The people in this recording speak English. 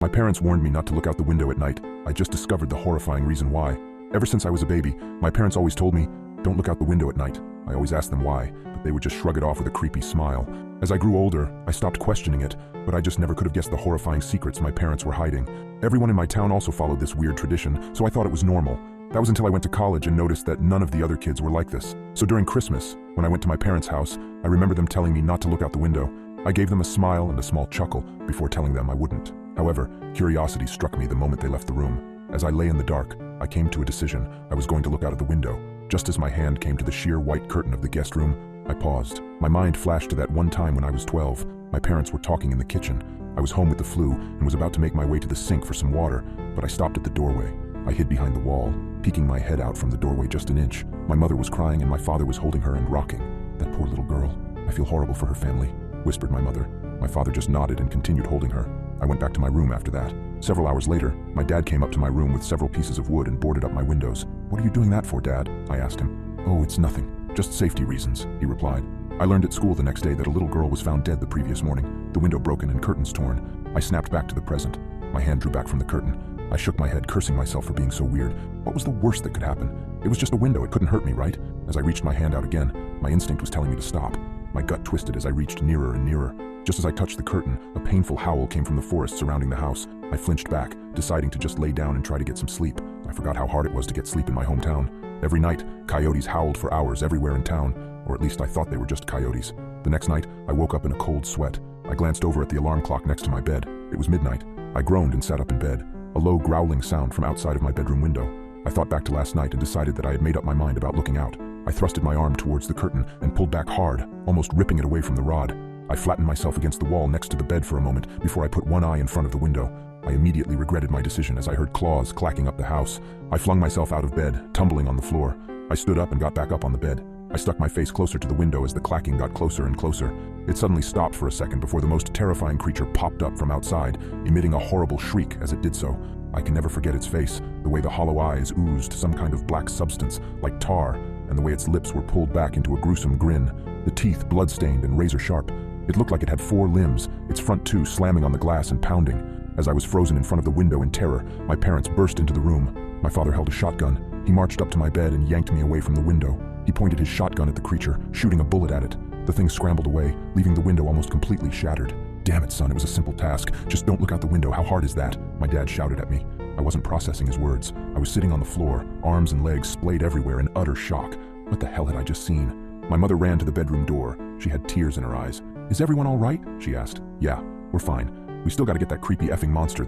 My parents warned me not to look out the window at night. I just discovered the horrifying reason why. Ever since I was a baby, my parents always told me, don't look out the window at night. I always asked them why, but they would just shrug it off with a creepy smile. As I grew older, I stopped questioning it, but I just never could have guessed the horrifying secrets my parents were hiding. Everyone in my town also followed this weird tradition, so I thought it was normal. That was until I went to college and noticed that none of the other kids were like this. So during Christmas, when I went to my parents' house, I remember them telling me not to look out the window. I gave them a smile and a small chuckle before telling them I wouldn't. However, curiosity struck me the moment they left the room. As I lay in the dark, I came to a decision. I was going to look out of the window. Just as my hand came to the sheer white curtain of the guest room, I paused. My mind flashed to that one time when I was 12. My parents were talking in the kitchen. I was home with the flu and was about to make my way to the sink for some water, but I stopped at the doorway. I hid behind the wall, peeking my head out from the doorway just an inch. My mother was crying and my father was holding her and rocking. That poor little girl. I feel horrible for her family, whispered my mother. My father just nodded and continued holding her. I went back to my room after that. Several hours later, my dad came up to my room with several pieces of wood and boarded up my windows. "What are you doing that for, Dad?" I asked him. "Oh, it's nothing. Just safety reasons," he replied. I learned at school the next day that a little girl was found dead the previous morning, the window broken and curtains torn. I snapped back to the present. My hand drew back from the curtain. I shook my head, cursing myself for being so weird. What was the worst that could happen? It was just a window. It couldn't hurt me, right? As I reached my hand out again, my instinct was telling me to stop. My gut twisted as I reached nearer and nearer. Just as I touched the curtain, a painful howl came from the forest surrounding the house. I flinched back, deciding to just lay down and try to get some sleep. I forgot how hard it was to get sleep in my hometown. Every night, coyotes howled for hours everywhere in town, or at least I thought they were just coyotes. The next night, I woke up in a cold sweat. I glanced over at the alarm clock next to my bed. It was midnight. I groaned and sat up in bed. A low growling sound from outside of my bedroom window. I thought back to last night and decided that I had made up my mind about looking out. I thrusted my arm towards the curtain and pulled back hard, almost ripping it away from the rod. I flattened myself against the wall next to the bed for a moment before I put one eye in front of the window. I immediately regretted my decision as I heard claws clacking up the house. I flung myself out of bed, tumbling on the floor. I stood up and got back up on the bed. I stuck my face closer to the window as the clacking got closer and closer. It suddenly stopped for a second before the most terrifying creature popped up from outside, emitting a horrible shriek as it did so. I can never forget its face, the way the hollow eyes oozed some kind of black substance, like tar, and the way its lips were pulled back into a gruesome grin, the teeth blood-stained and razor-sharp. It looked like it had 4 limbs, its front 2 slamming on the glass and pounding. As I was frozen in front of the window in terror, my parents burst into the room. My father held a shotgun. He marched up to my bed and yanked me away from the window. He pointed his shotgun at the creature, shooting a bullet at it. The thing scrambled away, leaving the window almost completely shattered. "Damn it, son, it was a simple task. Just don't look out the window. How hard is that?" My dad shouted at me. I wasn't processing his words. I was sitting on the floor, arms and legs splayed everywhere in utter shock. What the hell had I just seen? My mother ran to the bedroom door. She had tears in her eyes. "Is everyone all right?" she asked. "Yeah, we're fine. We still gotta get that creepy effing monster, though."